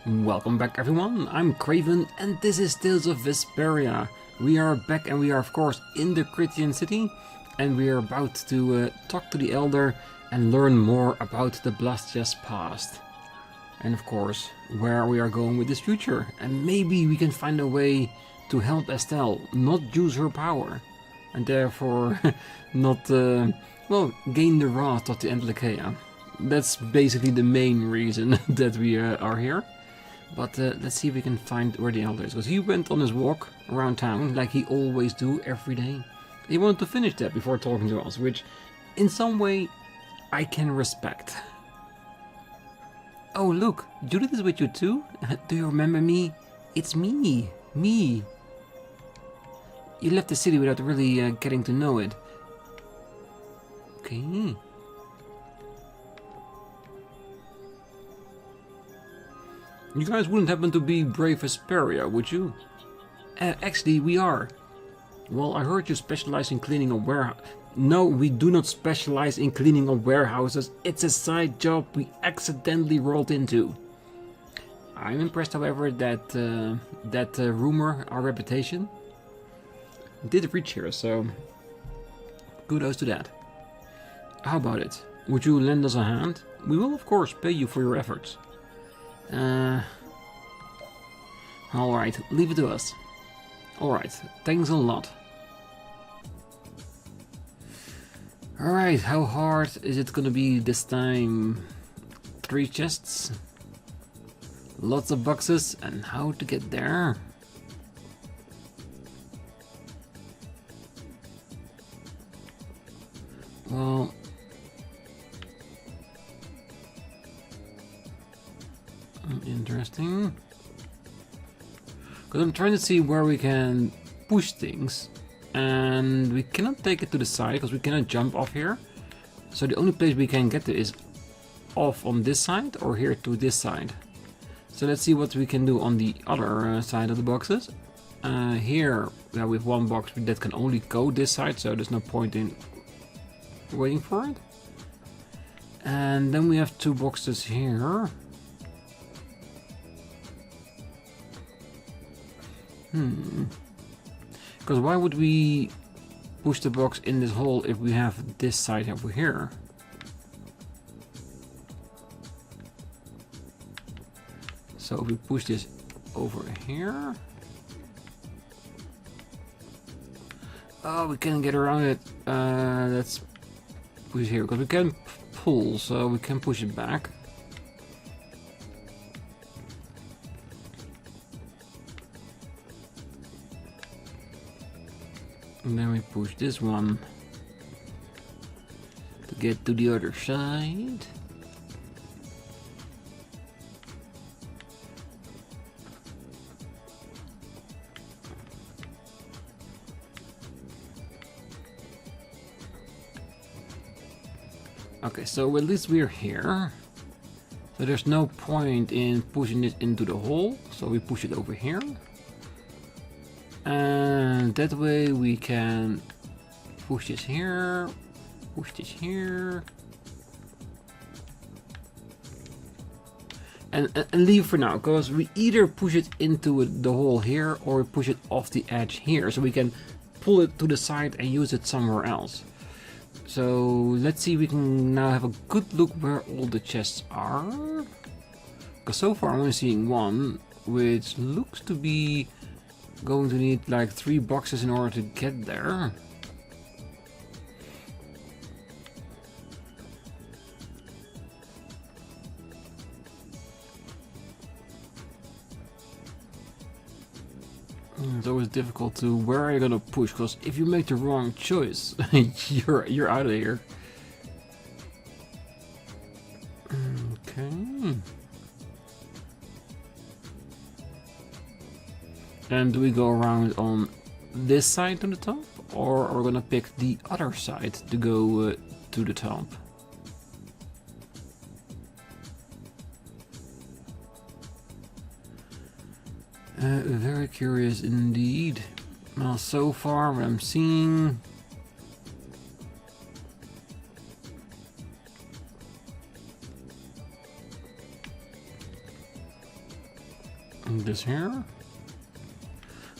Welcome back everyone, I'm Craven and this is Tales of Vesperia. We are back and we are of course in the Christian city and we are about to talk to the Elder and learn more about the Blastia's past. And of course, where we are going with this future. And maybe we can find a way to help Estelle not use her power. And therefore not, gain the wrath of the Endlekea. That's basically the main reason that we are here. But let's see if we can find where the Elder is. Because he went on his walk around town like he always do every day. He wanted to finish that before talking to us, which in some way I can respect. Oh look, Judith is with you too? Do you remember me? It's me. Me. You left the city without really getting to know it. Okay. You guys wouldn't happen to be Brave Vesperia, would you? Actually, we are. Well, I heard you specialize in cleaning a warehouse. No, we do not specialize in cleaning of warehouses. It's a side job we accidentally rolled into. I'm impressed, however, that rumor, our reputation, did reach here, so kudos to that. How about it? Would you lend us a hand? We will, of course, pay you for your efforts. Alright, leave it to us. Alright, thanks a lot. Alright, how hard is it gonna be this time? 3 chests, lots of boxes, and how to get there? Well, interesting. Because I'm trying to see where we can push things. And we cannot take it to the side because we cannot jump off here. So the only place we can get to is off on this side or here to this side. So let's see what we can do on the other side of the boxes. Here we have one box that can only go this side, so there's no point in waiting for it. And then we have 2 boxes here. Because why would we push the box in this hole if we have this side over here? So if we push this over here. Oh, we can get around it. Let's push it here because we can pull, so we can push it back. And then we push this one to get to the other side. Okay, so at least we're here. So there's no point in pushing it into the hole, so we push it over here. And that way we can push this here, push this here, and leave for now, because we either push it into the hole here or we push it off the edge here, so we can pull it to the side and use it somewhere else. So let's see if we can now have a good look where all the chests are, because so far I'm only seeing one, which looks to be going to need like 3 boxes in order to get there. It's always difficult to where are you gonna push, because if you make the wrong choice, you're out of here. Okay. And do we go around on this side to the top, or are we gonna pick the other side to go to the top? Very curious indeed. Well, so far what I'm seeing, this here.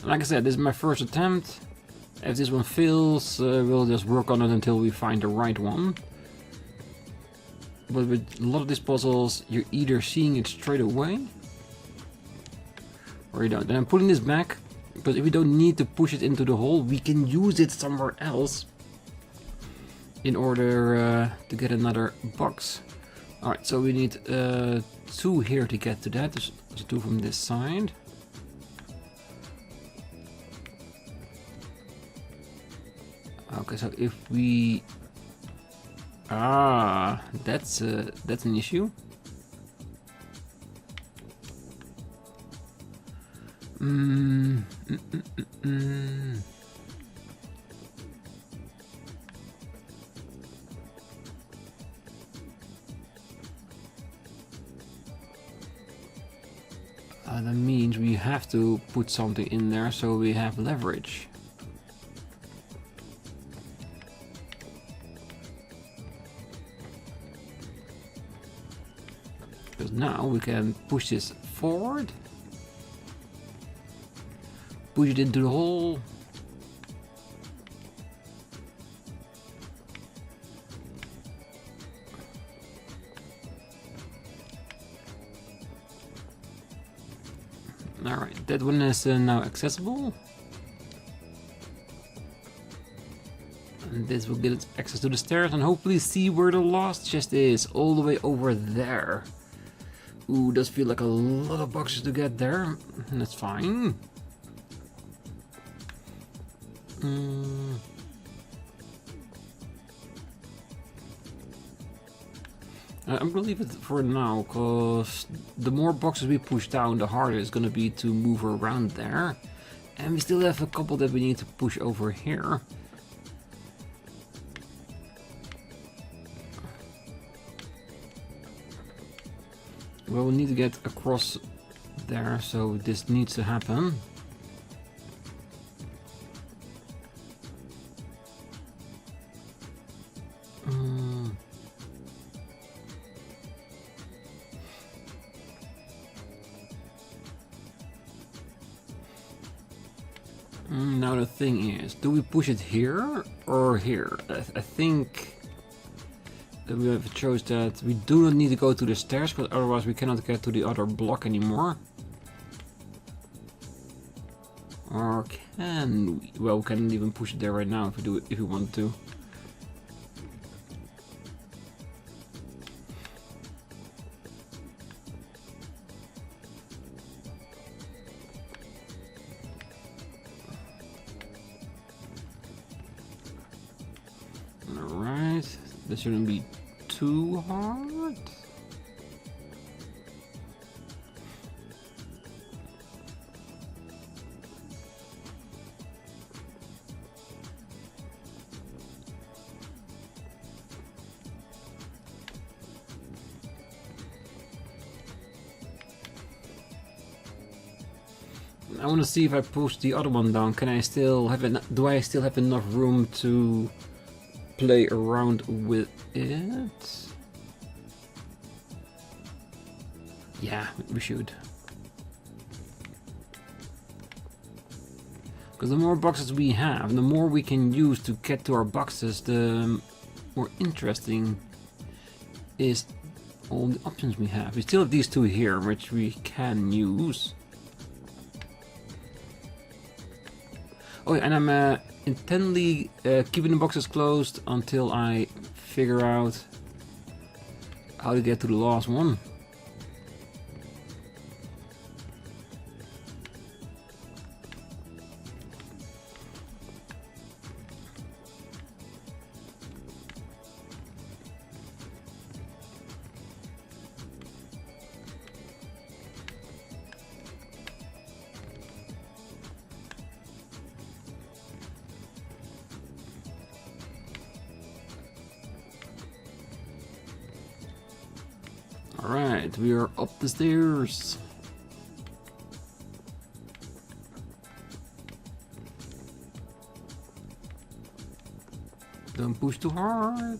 Like I said, this is my first attempt. If this one fails, we'll just work on it until we find the right one. But with a lot of these puzzles, you're either seeing it straight away, or you don't. Then I'm putting this back, but if we don't need to push it into the hole, we can use it somewhere else in order to get another box. Alright, so we need 2 here to get to that. There's 2 from this side. Okay, so if we... that's an issue. That means we have to put something in there so we have leverage. Because now we can push this forward, push it into the hole. Alright, that one is now accessible. And this will get us access to the stairs and hopefully see where the last chest is, all the way over there. Ooh, does feel like a lot of boxes to get there. That's fine. I'm gonna leave it for now, because the more boxes we push down, the harder it's gonna be to move around there. And we still have a couple that we need to push over here. Well, we need to get across there, so this needs to happen. Now the thing is, do we push it here or here? I think that we have chose that we do not need to go to the stairs, because otherwise we cannot get to the other block anymore. Or can we? Well, we can't even push it there right now if we want to. Alright, this shouldn't be too hard. I want to see if I push the other one down. Can I still have it? Do I still have enough room to play around with it? Yeah, we should. Because the more boxes we have, the more we can use to get to our boxes, the more interesting is all the options we have. We still have these 2 here, which we can use. Oh yeah, and I'm intently keeping the boxes closed until I figure out how to get to the last one. Alright, we are up the stairs. Don't push too hard.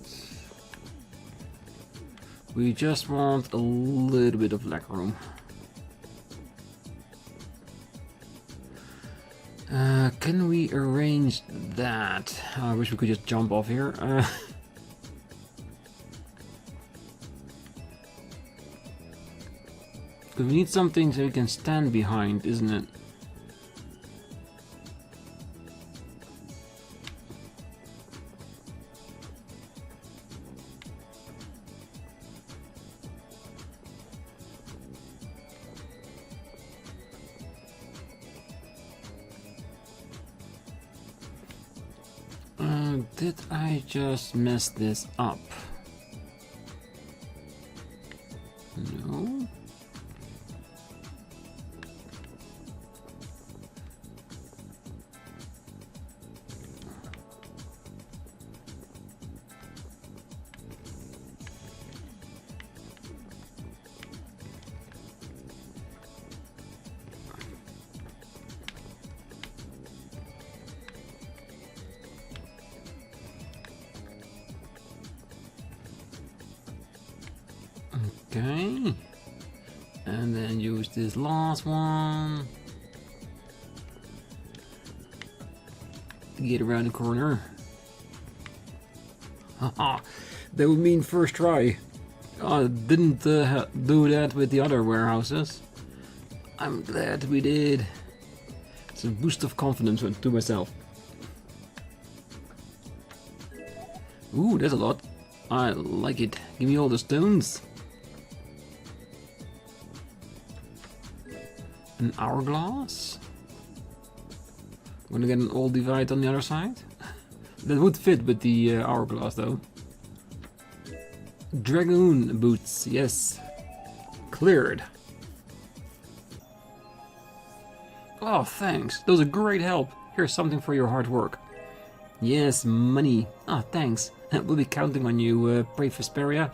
We just want a little bit of leg room. Can we arrange that? I wish we could just jump off here. Because we need something so we can stand behind, isn't it? Did I just mess this up? No. Okay, and then use this last one to get around the corner. Haha, that would mean first try. I didn't do that with the other warehouses. I'm glad we did. It's a boost of confidence to myself. Ooh, that's a lot. I like it. Give me all the stones. An hourglass? Wanna get an old divide on the other side? That would fit with the hourglass though. Dragoon boots, yes. Cleared. Oh, thanks. Those are great help. Here's something for your hard work. Yes, money. Ah, thanks. We'll be counting on you, Vesperia.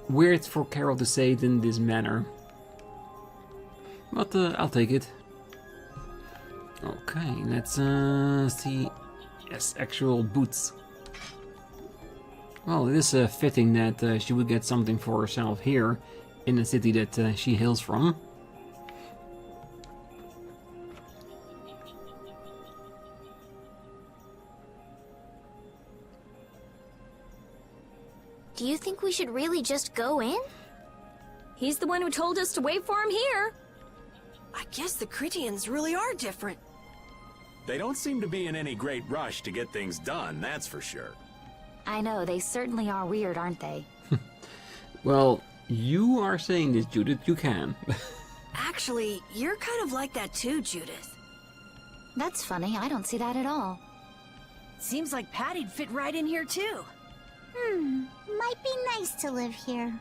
Weird for Carol to say it in this manner. But I'll take it. Okay, let's see. Yes, actual boots. Well, it is fitting that she would get something for herself here in the city that she hails from. Do you think we should really just go in? He's the one who told us to wait for him here. I guess the Critians really are different. They don't seem to be in any great rush to get things done, that's for sure. I know, they certainly are weird, aren't they? Well, you are saying this, Judith, you can. Actually, you're kind of like that too, Judith. That's funny, I don't see that at all. Seems like Patty'd fit right in here too. Might be nice to live here.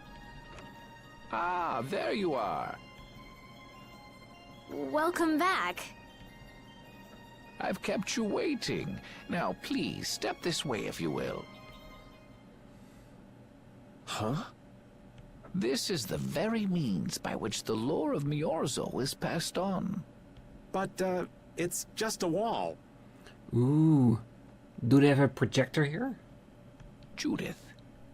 Ah, there you are. Welcome back. I've kept you waiting. Now, please, step this way if you will. Huh? This is the very means by which the lore of Miorzo is passed on. But, it's just a wall. Ooh. Do they have a projector here? Judith,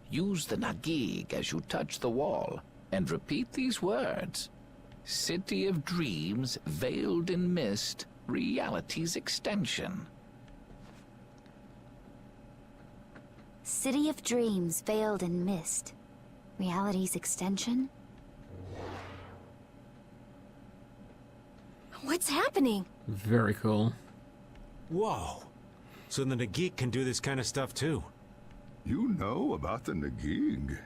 use the Nagig as you touch the wall, and repeat these words. City of dreams, veiled in mist, reality's extension. City of dreams veiled in mist. Reality's extension? What's happening? Very cool. Whoa. So the Nagik can do this kind of stuff too. You know about the Nagig.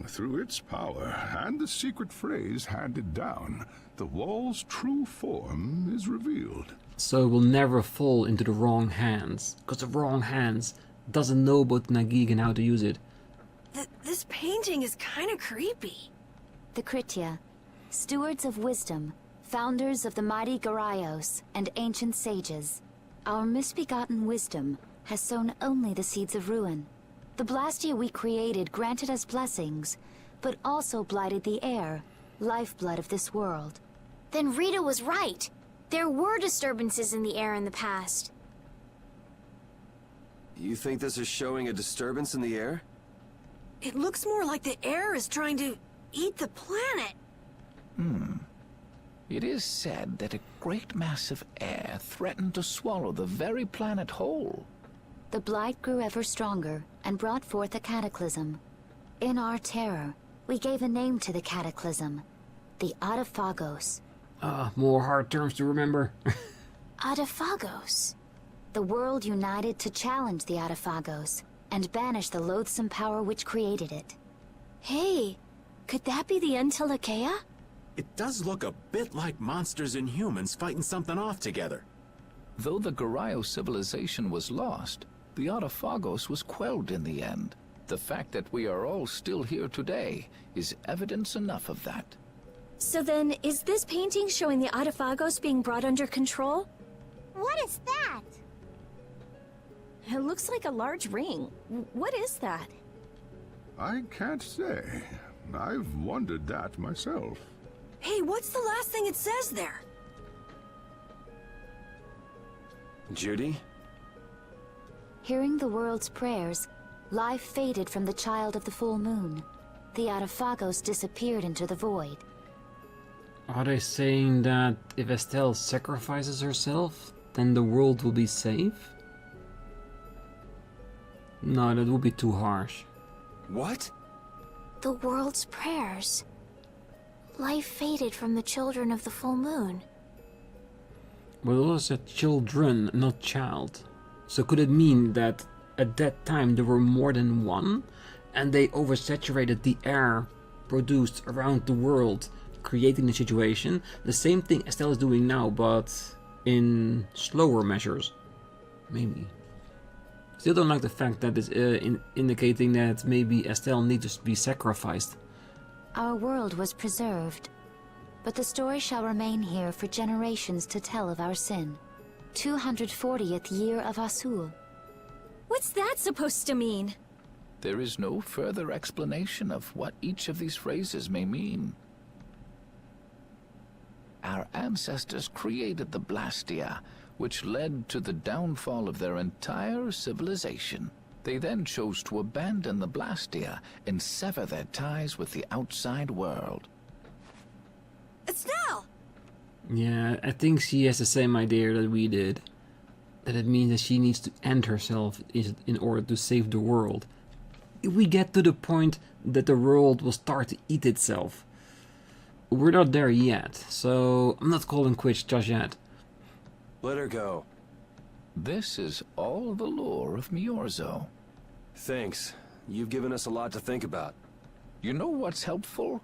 Through its power and the secret phrase handed down, the wall's true form is revealed. So it will never fall into the wrong hands. Because the wrong hands doesn't know about Nagig and how to use it. This painting is kind of creepy. The Kritia, stewards of wisdom, founders of the mighty Garaios and ancient sages. Our misbegotten wisdom has sown only the seeds of ruin. The blastia we created granted us blessings, but also blighted the air, lifeblood of this world. Then Rita was right. There were disturbances in the air in the past. You think this is showing a disturbance in the air? It looks more like the air is trying to eat the planet. It is said that a great mass of air threatened to swallow the very planet whole. The blight grew ever stronger and brought forth a cataclysm. In our terror, we gave a name to the cataclysm, the Adaphagos. More hard terms to remember. Adaphagos. The world united to challenge the Adaphagos and banish the loathsome power which created it. Hey, could that be the Entelekea? It does look a bit like monsters and humans fighting something off together. Though the Garayo civilization was lost, the Adaphagos was quelled in the end. The fact that we are all still here today is evidence enough of that. So then, is this painting showing the Adaphagos being brought under control? What is that? It looks like a large ring. What is that? I can't say. I've wondered that myself. Hey, what's the last thing it says there? Judy? Hearing the world's prayers, life faded from the child of the full moon. The Adaphagos disappeared into the void. Are they saying that if Estelle sacrifices herself, then the world will be safe? No, that would be too harsh. What? The world's prayers. Life faded from the children of the full moon. But it also said children, not child. So could it mean that at that time there were more than one, and they oversaturated the air produced around the world, creating the situation? The same thing Estelle is doing now, but in slower measures. Maybe. Still don't like the fact that it's indicating that maybe Estelle needs to be sacrificed. Our world was preserved, but the story shall remain here for generations to tell of our sin. 240th year of Asul. What's that supposed to mean? There is no further explanation of what each of these phrases may mean. Our ancestors created the blastia, which led to the downfall of their entire civilization. They then chose to abandon the blastia and sever their ties with the outside world. Estelle! Yeah, I think she has the same idea that we did. That it means that she needs to end herself in order to save the world. If we get to the point that the world will start to eat itself. We're not there yet, so I'm not calling quits just yet. Let her go. This is all the lore of Miorzo. Thanks. You've given us a lot to think about. You know what's helpful?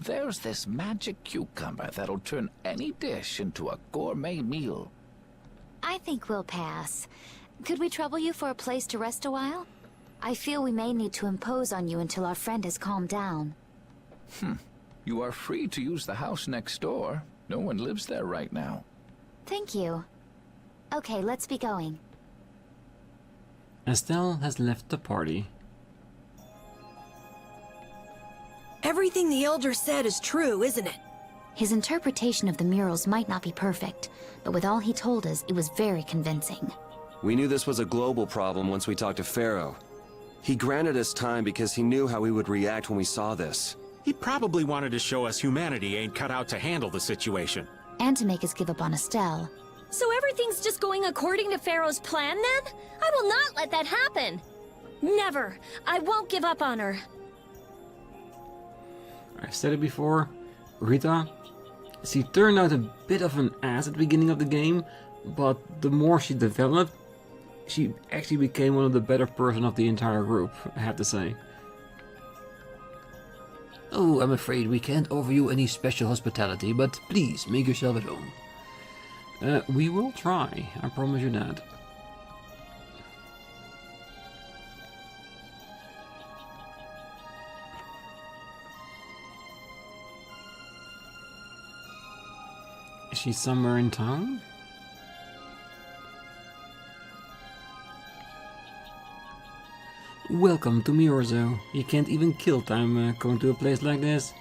There's this magic cucumber that'll turn any dish into a gourmet meal. I think we'll pass. Could we trouble you for a place to rest a while? I feel we may need to impose on you until our friend has calmed down. You are free to use the house next door. No one lives there right now. Thank you. Okay, let's be going. Estelle has left the party. Everything the Elder said is true, isn't it? His interpretation of the murals might not be perfect, but with all he told us, it was very convincing. We knew this was a global problem once we talked to Pharaoh. He granted us time because he knew how we would react when we saw this. He probably wanted to show us humanity ain't cut out to handle the situation. And to make us give up on Estelle. So everything's just going according to Pharaoh's plan then? I will not let that happen! Never! I won't give up on her. I've said it before, Rita, she turned out a bit of an ass at the beginning of the game, but the more she developed, she actually became one of the better person of the entire group, I have to say. Oh, I'm afraid we can't offer you any special hospitality, but please make yourself at home. We will try, I promise you that. Is she somewhere in town? Welcome to Miorzo. You can't even kill time coming to a place like this.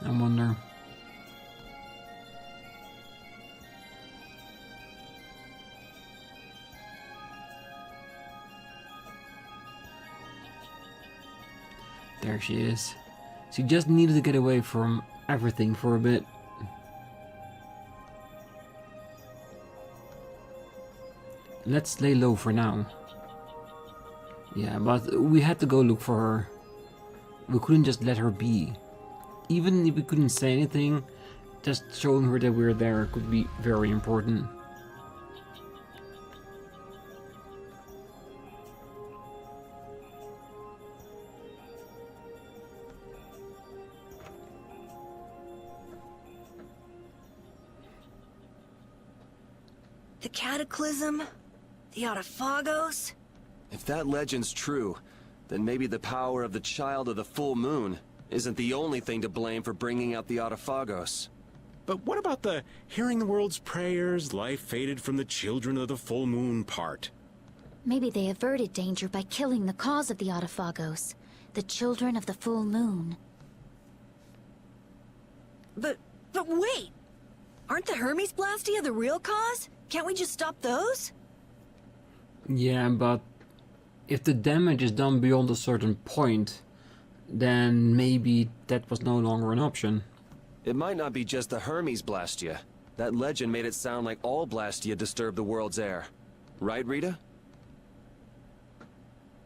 I wonder. There she is. She just needed to get away from everything for a bit. Let's lay low for now. Yeah, but we had to go look for her. We couldn't just let her be. Even if we couldn't say anything, just showing her that we're there could be very important. The Cataclysm? The Autophagos? If that legend's true, then maybe the power of the Child of the Full Moon isn't the only thing to blame for bringing out the Autophagos. But what about the hearing the world's prayers, life faded from the children of the full moon part? Maybe they averted danger by killing the cause of the Autophagos, the children of the full moon. But wait! Aren't the Hermes blastia the real cause? Can't we just stop those? Yeah, but if the damage is done beyond a certain point, then maybe that was no longer an option. It might not be just the Hermes blastia. That legend made it sound like all blastia disturb the world's air. Right, Rita?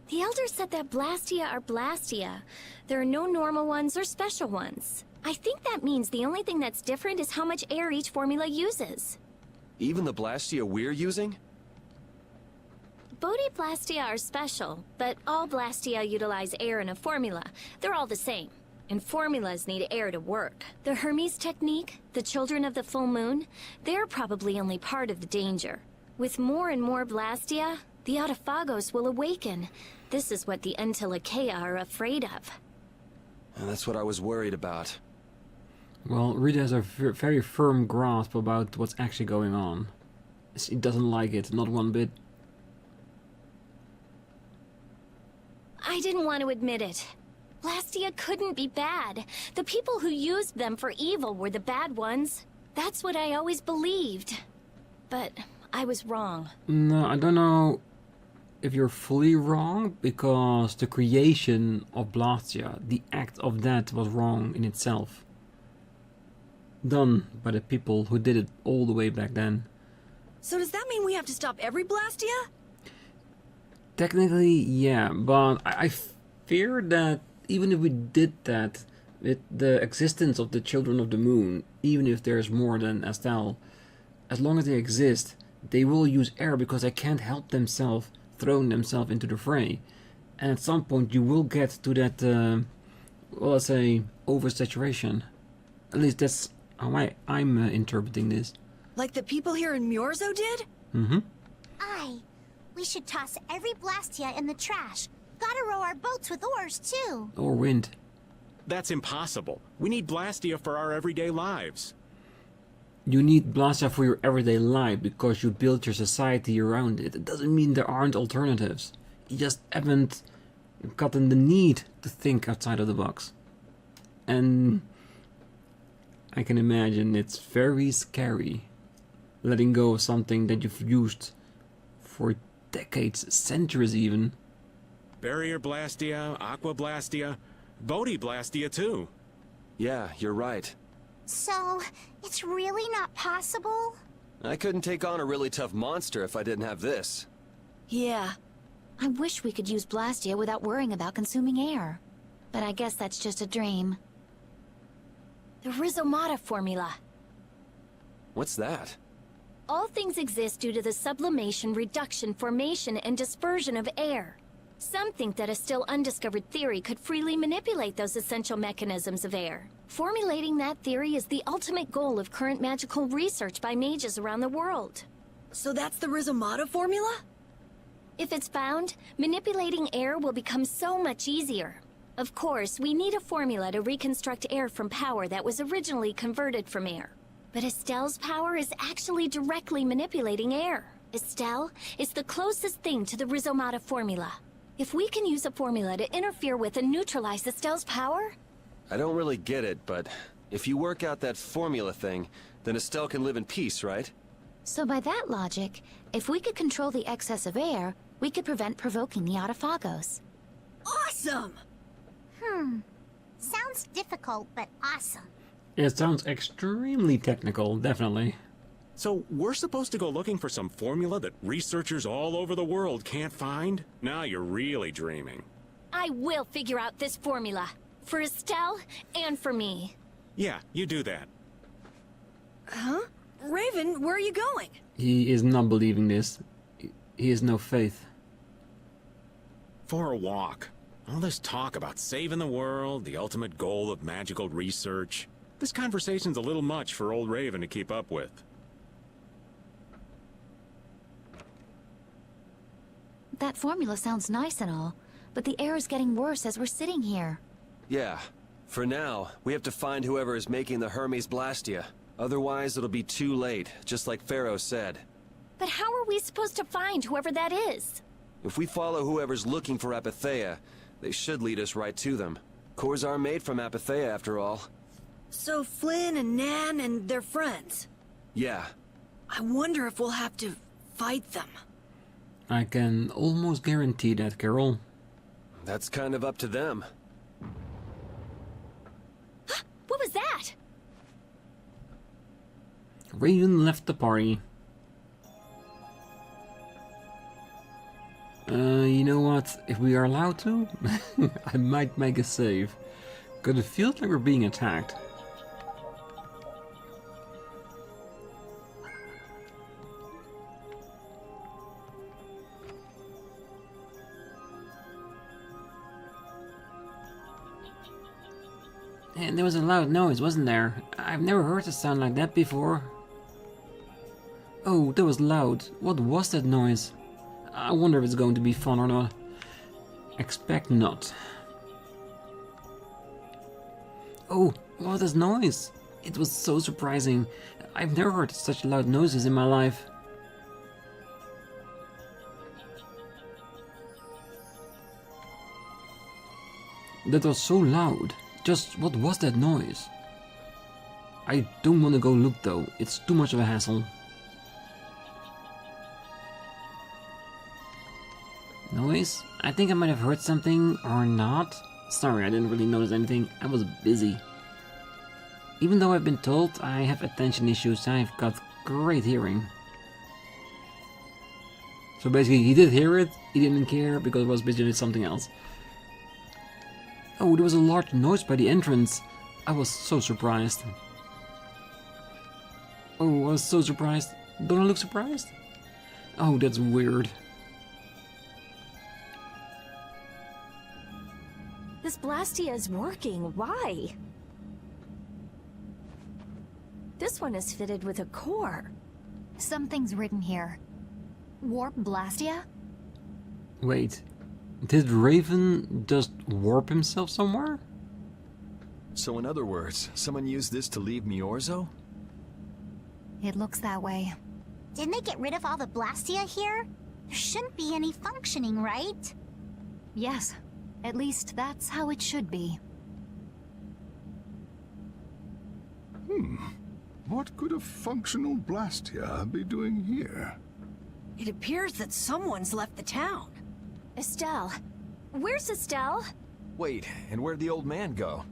The Elder said that blastia are blastia. There are no normal ones or special ones. I think that means the only thing that's different is how much air each formula uses. Even the blastia we're using? Bodhi blastia are special, but all blastia utilize air in a formula. They're all the same. And formulas need air to work. The Hermes technique, the children of the full moon, they're probably only part of the danger. With more and more blastia, the Autophagos will awaken. This is what the Entelekea are afraid of. And that's what I was worried about. Well, Rita has a very firm grasp about what's actually going on. She doesn't like it, not one bit. I didn't want to admit it. Blastia couldn't be bad. The people who used them for evil were the bad ones. That's what I always believed. But I was wrong. No, I don't know if you're fully wrong, because the creation of Blastia, the act of that was wrong in itself. Done by the people who did it all the way back then. So does that mean we have to stop every blastia? Technically, yeah, but I fear that even if we did that, with the existence of the Children of the Moon, even if there's more than Estelle, as long as they exist, they will use air because they can't help themselves throwing themselves into the fray. And at some point you will get to that, well, let's say, oversaturation. At least that's how I'm interpreting this. Like the people here in Myorzo did? Mm-hmm. Aye. We should toss every blastia in the trash. Gotta row our boats with oars, too. Or wind. That's impossible. We need blastia for our everyday lives. You need Blastia for your everyday life because you build your society around it. It doesn't mean there aren't alternatives. You just haven't gotten the need to think outside of the box. And I can imagine it's very scary letting go of something that you've used for decades, centuries even. Barrier blastia, aqua blastia, Bodhi blastia too. Yeah, you're right. So, it's really not possible? I couldn't take on a really tough monster if I didn't have this. Yeah. I wish we could use Blastia without worrying about consuming air. But I guess that's just a dream. The Rhizomata formula. What's that? All things exist due to the sublimation, reduction, formation, and dispersion of air. Some think that a still undiscovered theory could freely manipulate those essential mechanisms of air. Formulating that theory is the ultimate goal of current magical research by mages around the world. So that's the Rhizomata formula? If it's found, manipulating air will become so much easier. Of course, we need a formula to reconstruct air from power that was originally converted from air. But Estelle's power is actually directly manipulating air. Estelle is the closest thing to the Rhizomata formula. If we can use a formula to interfere with and neutralize Estelle's power... I don't really get it, but if you work out that formula thing, then Estelle can live in peace, right? So by that logic, if we could control the excess of air, we could prevent provoking the Autophagos. Awesome! Sounds difficult, but awesome. It sounds extremely technical, definitely. So we're supposed to go looking for some formula that researchers all over the world can't find? Now you're really dreaming. I will figure out this formula. For Estelle, and for me. Yeah, you do that. Huh? Raven, where are you going? He is not believing this. He has no faith. For a walk. All this talk about saving the world, the ultimate goal of magical research. This conversation's a little much for old Raven to keep up with. That formula sounds nice and all, but the air is getting worse as we're sitting here. Yeah. For now, we have to find whoever is making the Hermes Blastia. Otherwise, it'll be too late, just like Pharaoh said. But how are we supposed to find whoever that is? If we follow whoever's looking for Apatheia, they should lead us right to them. Cores are made from Apatheia, after all. So Flynn and Nan and their friends. Yeah. I wonder if we'll have to fight them. I can almost guarantee that, Carol. That's kind of up to them. What was that? Raven left the party. You know what? If we are allowed to, I might make a save. Because it feels like we're being attacked. And there was a loud noise, wasn't there? I've never heard a sound like that before. Oh, that was loud. What was that noise? I wonder if it's going to be fun or not. Expect not. Oh, what was this noise? It was so surprising. I've never heard such loud noises in my life. That was so loud. Just what was that noise? I don't want to go look though. It's too much of a hassle. Noise? I think I might have heard something or not. Sorry, I didn't really notice anything. I was busy. Even though I've been told I have attention issues, I've got great hearing. So basically, he did hear it, he didn't care because I was busy with something else. Oh, there was a large noise by the entrance. I was so surprised. Oh, I was so surprised. Don't I look surprised? Oh, that's weird. This blastia is working. Why? This one is fitted with a core. Something's written here. Warp Blastia? Wait, did Raven just warp himself somewhere? So in other words, someone used this to leave Miorzo? It looks that way. Didn't they get rid of all the Blastia here? There shouldn't be any functioning, right? Yes, at least that's how it should be. What could a functional Blastia be doing here? It appears that someone's left the town. Estelle. Where's Estelle? Wait, and where'd the old man go?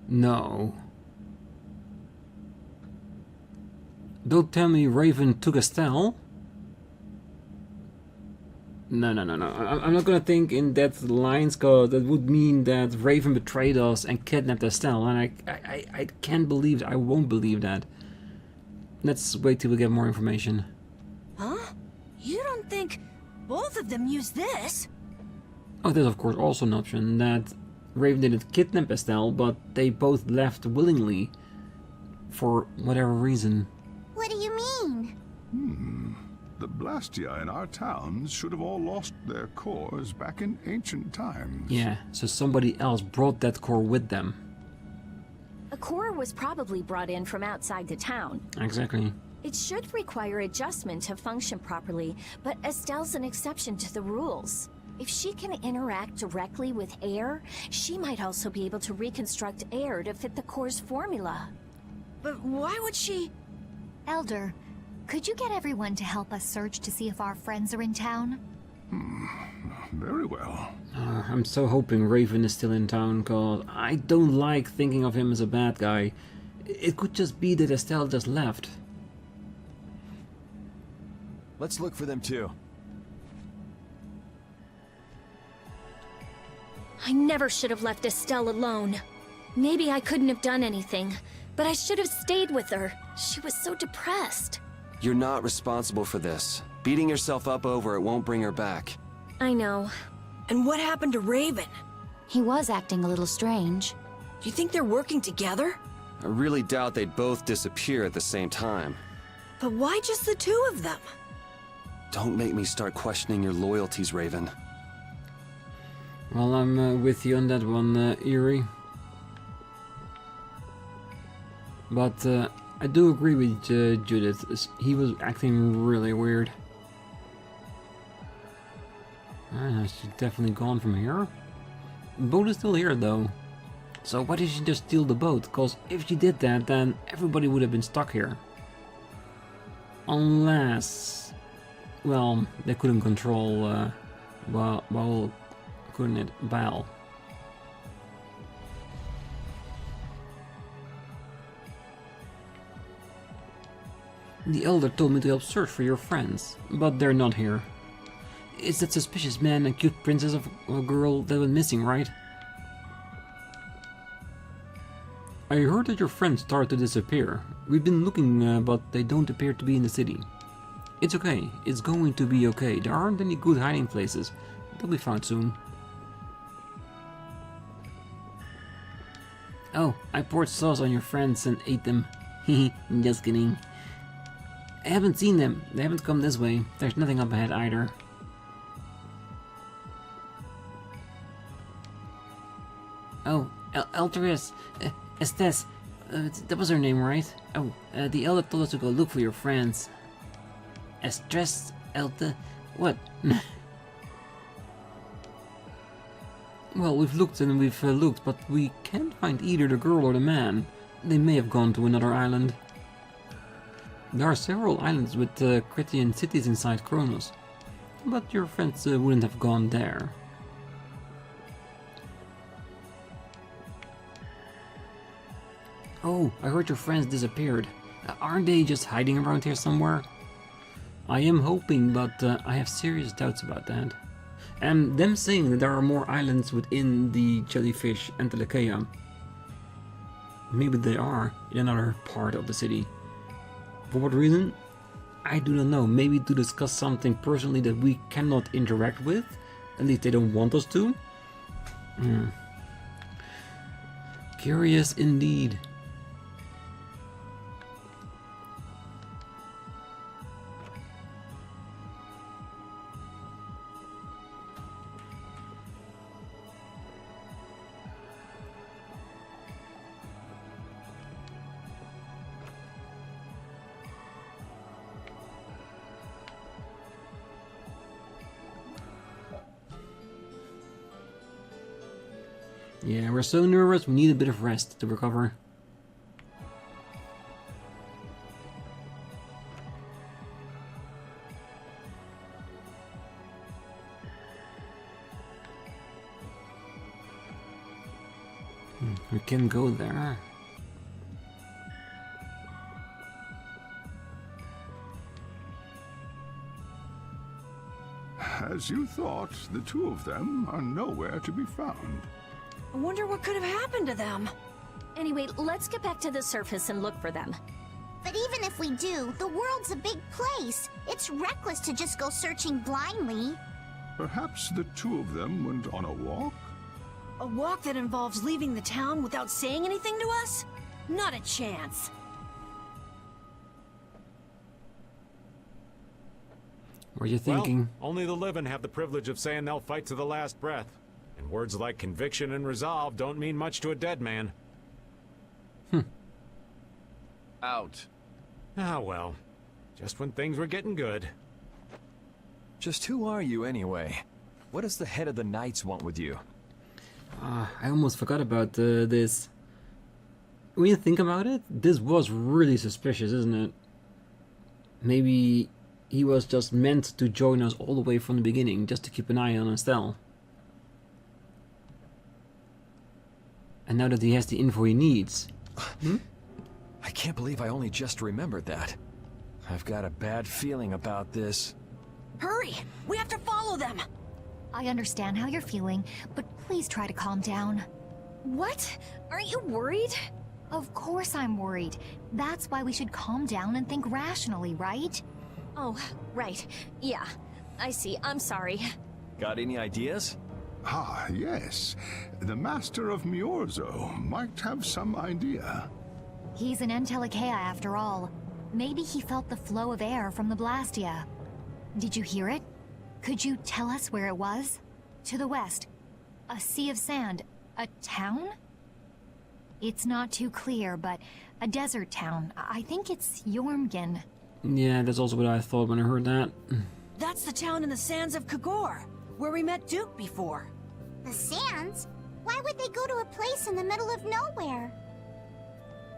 No. Don't tell me Raven took Estelle. No. I'm not gonna think in that lines, cause that would mean that Raven betrayed us and kidnapped Estelle, and I can't believe that. I won't believe that. Let's wait till we get more information. Huh? You don't think both of them used this? Oh, there's of course also an option that Raven didn't kidnap Estelle, but they both left willingly for whatever reason. What do you mean? The Blastia in our towns should have all lost their cores back in ancient times. Yeah, so somebody else brought that core with them. A core was probably brought in from outside the town. Exactly. It should require adjustment to function properly, but Estelle's an exception to the rules. If she can interact directly with air, she might also be able to reconstruct air to fit the core's formula. But why would she... Elder, could you get everyone to help us search to see if our friends are in town? Very well. I'm so hoping Raven is still in town, cause I don't like thinking of him as a bad guy. It could just be that Estelle just left. Let's look for them too. I never should have left Estelle alone. Maybe I couldn't have done anything, but I should have stayed with her. She was so depressed. You're not responsible for this. Beating yourself up over it won't bring her back. I know. And what happened to Raven? He was acting a little strange. Do you think they're working together? I really doubt they'd both disappear at the same time. But why just the two of them? Don't make me start questioning your loyalties, Raven. Well, I'm with you on that one, Eerie. But I do agree with Judith. He was acting really weird. She's definitely gone from here. The boat is still here, though. So why did she just steal the boat? Because if she did that, then everybody would have been stuck here. Unless... well, they couldn't control... well, couldn't it? Val. The Elder told me to help search for your friends, but they're not here. It's that suspicious man and cute princess of a girl that went missing, right? I heard that your friends started to disappear. We've been looking, but they don't appear to be in the city. It's okay. It's going to be okay. There aren't any good hiding places. They'll be found soon. Oh, I poured sauce on your friends and ate them. Hehe, just kidding. I haven't seen them. They haven't come this way. There's nothing up ahead either. Oh, Elteris, Estes, that was her name, right? Oh, the Elder told us to go look for your friends. Estes, Elte, what? Well, we've looked and we've looked, but we can't find either the girl or the man. They may have gone to another island. There are several islands with Critian cities inside Kronos, but your friends wouldn't have gone there. Oh, I heard your friends disappeared. Aren't they just hiding around here somewhere? I am hoping, but I have serious doubts about that. And them saying that there are more islands within the jellyfish and the Lycaea. Maybe they are in another part of the city. For what reason? I do not know. Maybe to discuss something personally that we cannot interact with? At least they don't want us to? Curious indeed. Yeah, we're so nervous, we need a bit of rest to recover. We can go there. As you thought, the two of them are nowhere to be found. I wonder what could have happened to them. Anyway, let's get back to the surface and look for them. But even if we do, the world's a big place. It's reckless to just go searching blindly. Perhaps the two of them went on a walk? A walk that involves leaving the town without saying anything to us? Not a chance. What are you thinking? Well, only the living have the privilege of saying they'll fight to the last breath. And words like conviction and resolve don't mean much to a dead man. Out. Ah, well. Just when things were getting good. Just who are you anyway? What does the head of the Knights want with you? I almost forgot about this. When you think about it, this was really suspicious, isn't it? Maybe he was just meant to join us all the way from the beginning, just to keep an eye on Estelle. And now that he has the info he needs... I can't believe I only just remembered that. I've got a bad feeling about this. Hurry! We have to follow them! I understand how you're feeling, but please try to calm down. What? Aren't you worried? Of course I'm worried. That's why we should calm down and think rationally, right? Oh, right. Yeah. I see. I'm sorry. Got any ideas? Ah, yes. The Master of Miorzo might have some idea. He's an Entelekea after all. Maybe he felt the flow of air from the blastia. Did you hear it? Could you tell us where it was? To the west. A sea of sand. A town? It's not too clear, but a desert town. I think it's Jormungand. Yeah, that's also what I thought when I heard that. That's the town in the sands of Kagor, where we met Duke before. The sands? Why would they go to a place in the middle of nowhere?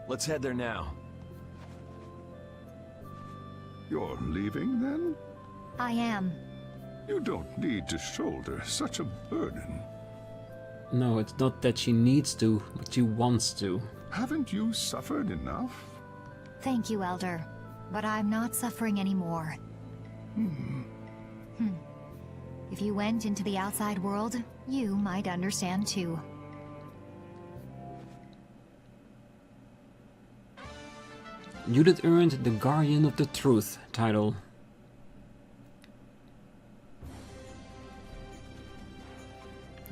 Let's head there now. You're leaving, then? I am. You don't need to shoulder such a burden. No, it's not that she needs to, but she wants to. Haven't you suffered enough? Thank you, Elder. But I'm not suffering anymore. If you went into the outside world, you might understand too. Judith earned the Guardian of the Truth title.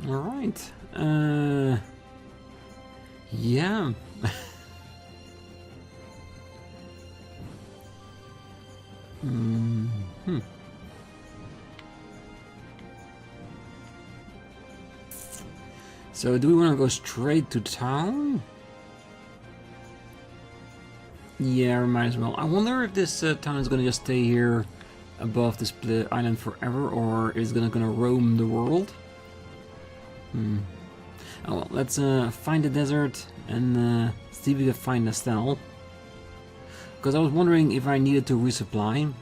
Alright. Yeah. So do we want to go straight to town? Yeah, we might as well. I wonder if this town is gonna just stay here above this island forever, or is it gonna roam the world? Oh well, let's find the desert and see if we can find Estelle. Because I was wondering if I needed to resupply.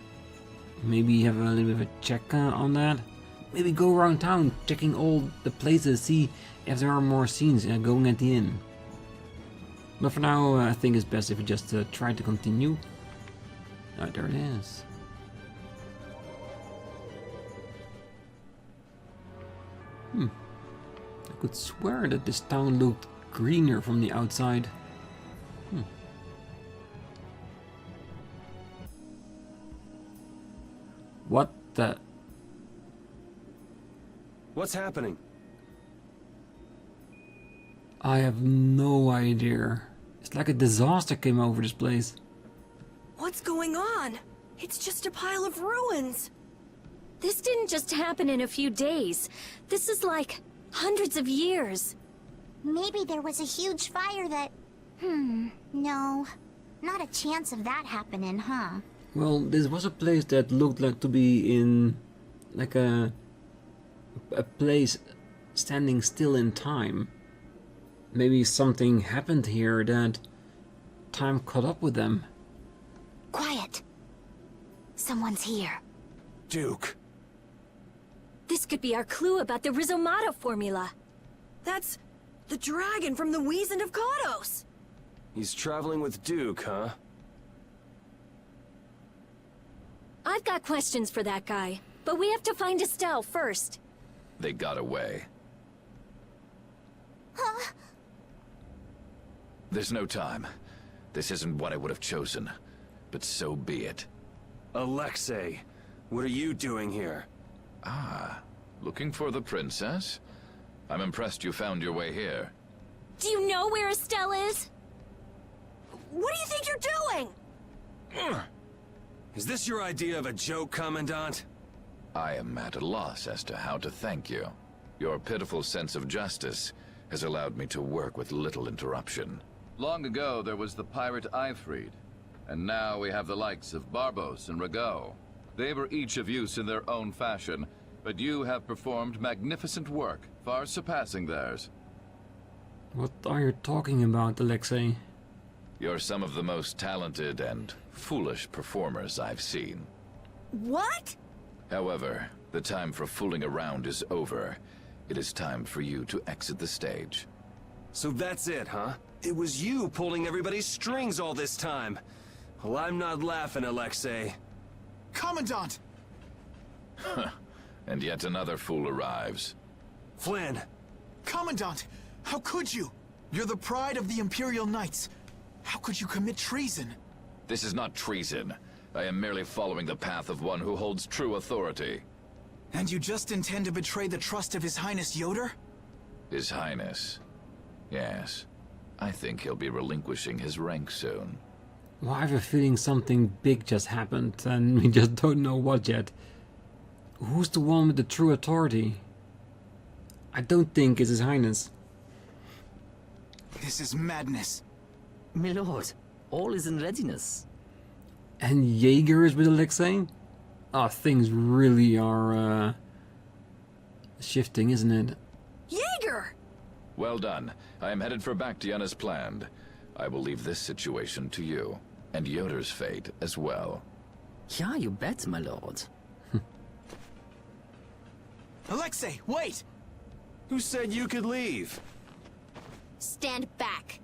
Maybe have a little bit of a check on that. Maybe go around town checking all the places, see if there are more scenes going at the inn. But for now, I think it's best if we just try to continue. Oh, there it is. I could swear that this town looked greener from the outside. What the? What's happening? I have no idea. It's like a disaster came over this place. What's going on? It's just a pile of ruins. This didn't just happen in a few days. This is like hundreds of years. Maybe there was a huge fire that... no. Not a chance of that happening, huh? Well, this was a place that looked like to be in... like a place standing still in time. Maybe something happened here that time caught up with them. Quiet. Someone's here. Duke. This could be our clue about the Rizomata formula. That's the dragon from the Wizened of Kados. He's traveling with Duke, huh? I've got questions for that guy, but we have to find Estelle first. They got away. Huh? There's no time. This isn't what I would have chosen, but so be it. Alexei, what are you doing here? Ah, looking for the princess? I'm impressed you found your way here. Do you know where Estelle is? What do you think you're doing? Is this your idea of a joke, Commandant? I am at a loss as to how to thank you. Your pitiful sense of justice has allowed me to work with little interruption. Long ago, there was the pirate Eifried, and now we have the likes of Barbos and Rago. They were each of use in their own fashion, but you have performed magnificent work, far surpassing theirs. What are you talking about, Alexei? You're some of the most talented and foolish performers I've seen. What? However, the time for fooling around is over. It is time for you to exit the stage. So that's it, huh? It was you pulling everybody's strings all this time. Well, I'm not laughing, Alexei. Commandant! And yet another fool arrives. Flynn! Commandant! How could you? You're the pride of the Imperial Knights. How could you commit treason? This is not treason. I am merely following the path of one who holds true authority. And you just intend to betray the trust of His Highness Yoder? His Highness. Yes. I think he'll be relinquishing his rank soon. Well, I have a feeling something big just happened, and we just don't know what yet. Who's the one with the true authority? I don't think it's His Highness. This is madness. My lord, all is in readiness. And Jaeger is with Alexei? Oh, things really are shifting, isn't it? Jaeger! Well done. I am headed for Bactian as planned. I will leave this situation to you, and Yoder's fate as well. Yeah, you bet, my lord. Alexei, wait! Who said you could leave? Stand back.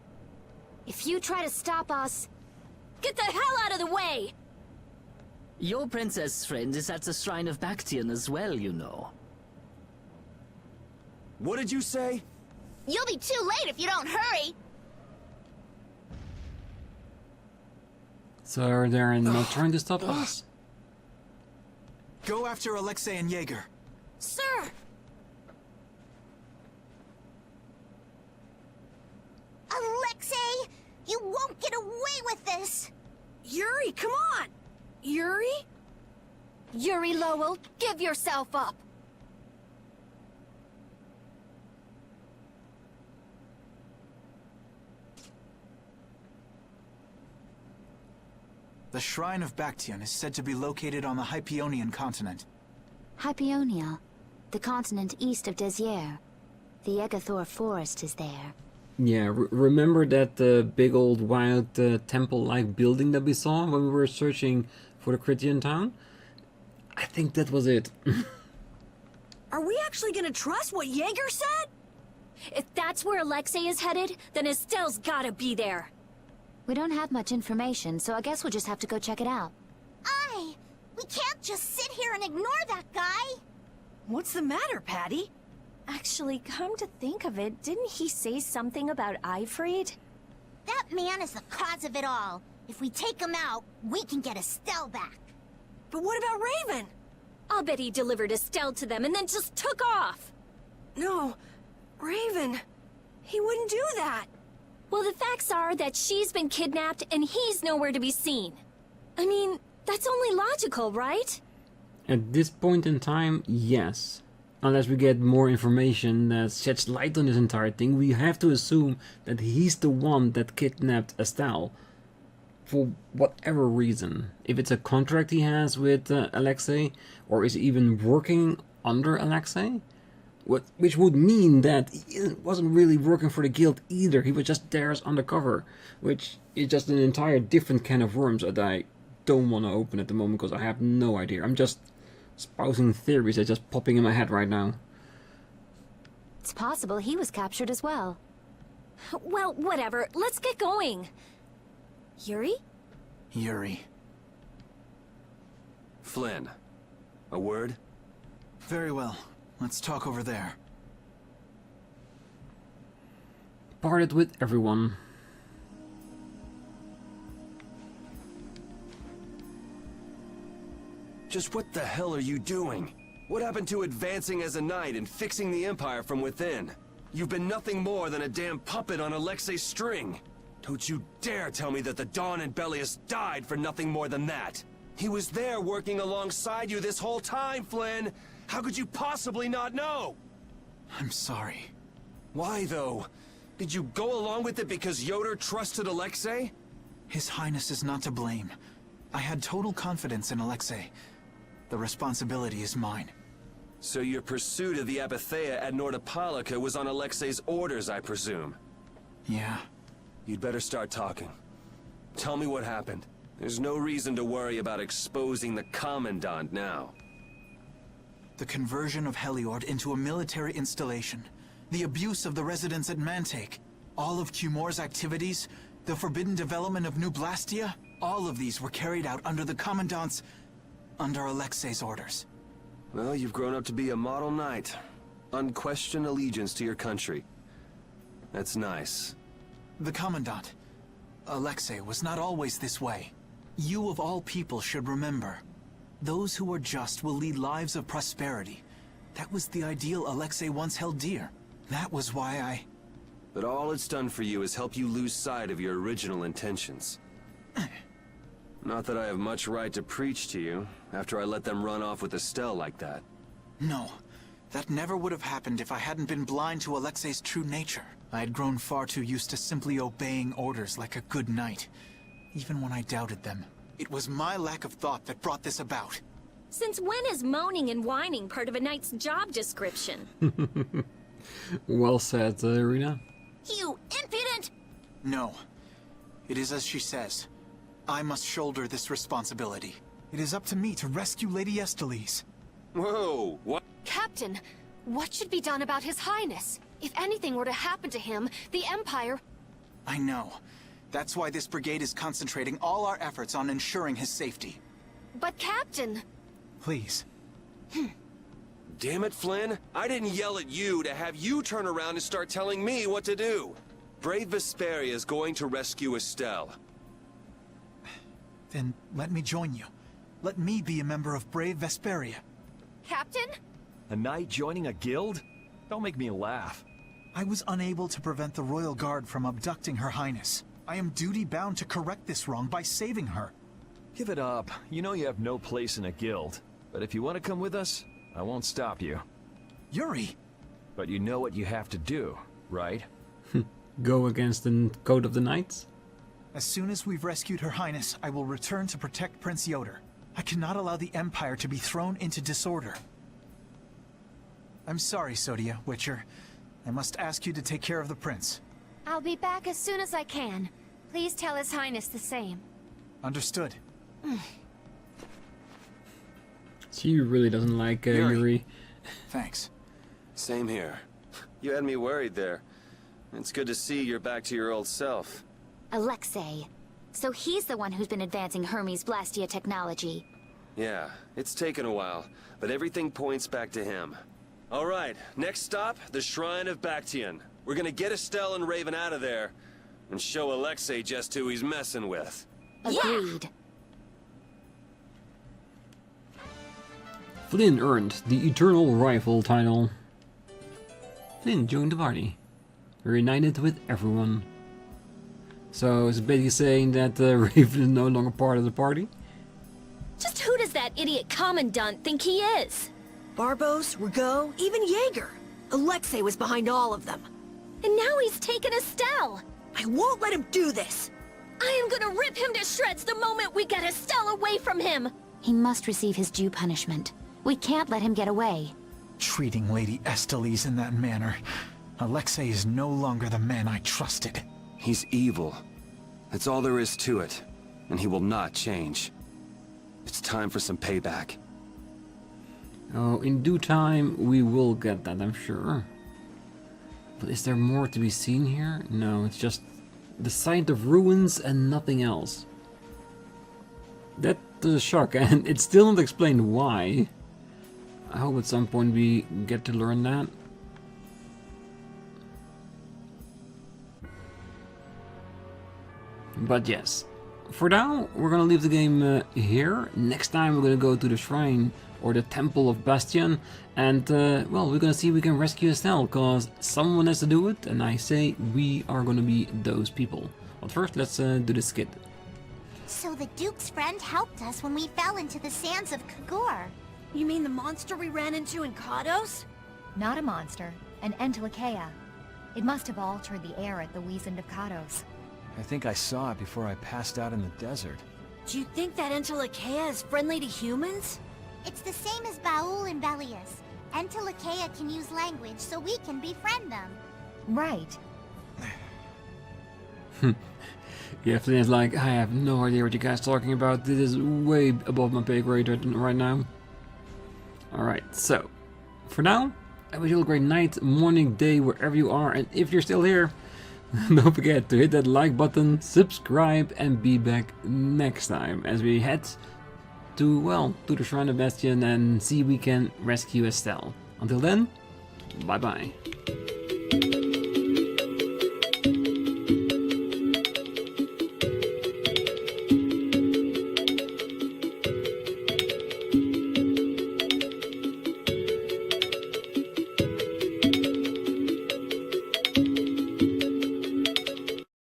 If you try to stop us, get the hell out of the way! Your princess friend is at the Shrine of Bactian as well, you know. What did you say? You'll be too late if you don't hurry. So are they not trying to stop us? Go after Alexei and Jaeger. Sir! Alexei! You won't get away with this! Yuri, come on! Yuri? Yuri Lowell, give yourself up! The Shrine of Bactian is said to be located on the Hypeonian continent. Hypeonia, the continent east of Desier. The Egathor forest is there. Yeah, remember that big old wild temple-like building that we saw when we were searching for the Critian town? I think that was it. Are we actually gonna trust what Jaeger said? If that's where Alexei is headed, then Estelle's gotta be there. We don't have much information, so I guess we'll just have to go check it out. We can't just sit here and ignore that guy! What's the matter, Patty? Actually, come to think of it, didn't he say something about Eifried? That man is the cause of it all. If we take him out, we can get Estelle back. But what about Raven? I'll bet he delivered Estelle to them and then just took off! No, Raven. He wouldn't do that. Well, the facts are that she's been kidnapped and he's nowhere to be seen. I mean, that's only logical, right? At this point in time, yes. Unless we get more information that sheds light on this entire thing, we have to assume that he's the one that kidnapped Estelle. For whatever reason. If it's a contract he has with Alexei, or is he even working under Alexei? Which would mean that he wasn't really working for the guild either. He was just there as undercover. Which is just an entire different can of worms that I don't want to open at the moment because I have no idea. I'm just espousing theories that are just popping in my head right now. It's possible he was captured as well. Well, whatever. Let's get going. Yuri? Yuri. Flynn. A word? Very well. Let's talk over there. Parted with everyone. Just what the hell are you doing? What happened to advancing as a knight and fixing the Empire from within? You've been nothing more than a damn puppet on Alexei's string. Don't you dare tell me that the Dawn and Bellius died for nothing more than that. He was there working alongside you this whole time, Flynn. How could you possibly not know? I'm sorry. Why, though? Did you go along with it because Yoder trusted Alexei? His Highness is not to blame. I had total confidence in Alexei. The responsibility is mine. So your pursuit of the Apatheia at Nordapalika was on Alexei's orders, I presume? Yeah. You'd better start talking. Tell me what happened. There's no reason to worry about exposing the Commandant now. The conversion of Heliord into a military installation, the abuse of the residents at Mantake, all of Cumor's activities, the forbidden development of new blastia, all of these were carried out under the Commandant's... under Alexei's orders. Well, you've grown up to be a model knight. Unquestioned allegiance to your country. That's nice. The Commandant, Alexei, was not always this way. You of all people should remember. Those who are just will lead lives of prosperity. That was the ideal Alexei once held dear. That was why I... But all it's done for you is help you lose sight of your original intentions. Not that I have much right to preach to you, after I let them run off with Estelle like that. No, that never would have happened if I hadn't been blind to Alexei's true nature. I had grown far too used to simply obeying orders like a good knight, even when I doubted them. It was my lack of thought that brought this about. Since when is moaning and whining part of a knight's job description? Well said, Rena. You impudent! No. It is as she says. I must shoulder this responsibility. It is up to me to rescue Lady Estellise. Whoa, what? Captain, what should be done about His Highness? If anything were to happen to him, the Empire... I know. That's why this brigade is concentrating all our efforts on ensuring his safety. But Captain... Please. Damn it, Flynn. I didn't yell at you to have you turn around and start telling me what to do. Brave Vesperia is going to rescue Estelle. Then let me join you. Let me be a member of Brave Vesperia. Captain? A knight joining a guild? Don't make me laugh. I was unable to prevent the Royal Guard from abducting Her Highness. I am duty-bound to correct this wrong by saving her. Give it up. You know you have no place in a guild. But if you want to come with us, I won't stop you. Yuri! But you know what you have to do, right? Go against the Code of the Knights? As soon as we've rescued Her Highness, I will return to protect Prince Yoder. I cannot allow the Empire to be thrown into disorder. I'm sorry, Sodia, Witcher. I must ask you to take care of the prince. I'll be back as soon as I can. Please tell His Highness the same. Understood. She really doesn't like Yuri. Thanks. Same here. You had me worried there. It's good to see you're back to your old self. Alexei. So he's the one who's been advancing Hermes Blastia technology. Yeah, it's taken a while, but everything points back to him. All right, next stop, the Shrine of Bactian. We're gonna get Estelle and Raven out of there, and show Alexei just who he's messing with. Agreed. Flynn earned the Eternal Rival title. Flynn joined the party. Reunited with everyone. So it's basically saying that Raven is no longer part of the party? Just who does that idiot Commandant think he is? Barbos, Rigaud, even Jaeger. Alexei was behind all of them. And now he's taken Estelle. I won't let him do this. I am gonna rip him to shreds the moment we get Estelle away from him. He must receive his due punishment. We can't let him get away. Treating Lady Estellise in that manner. Alexei is no longer the man I trusted. He's evil. That's all there is to it. And he will not change. It's time for some payback. Oh, in due time we will get that, I'm sure. But is there more to be seen here? No, it's just the sight of ruins and nothing else. That is a shock, and it's still not explained why. I hope at some point we get to learn that. But yes, for now we're gonna leave the game here. Next time we're gonna go to the shrine or the Temple of Bastion, and well, we're gonna see if we can rescue Estelle, because someone has to do it, and I say we are gonna be those people. But first, let's do the skit. So the Duke's friend helped us when we fell into the sands of Kagor. You mean the monster we ran into in Kados? Not a monster, an Entelekea. It must have altered the air at the Wiesent of Kados. I think I saw it before I passed out in the desert. Do you think that Entelekea is friendly to humans? It's the same as Baul and Belius. Entelekea can use language, so we can befriend them. Right. Yeah, Flynn is like, I have no idea what you guys are talking about. This is way above my pay grade right now. Alright, so, for now, I wish you a great night, morning, day, wherever you are. And if you're still here, don't forget to hit that like button, subscribe, and be back next time as we head to, well, to the Shrine of Bastion and see if we can rescue Estelle. Until then, bye bye.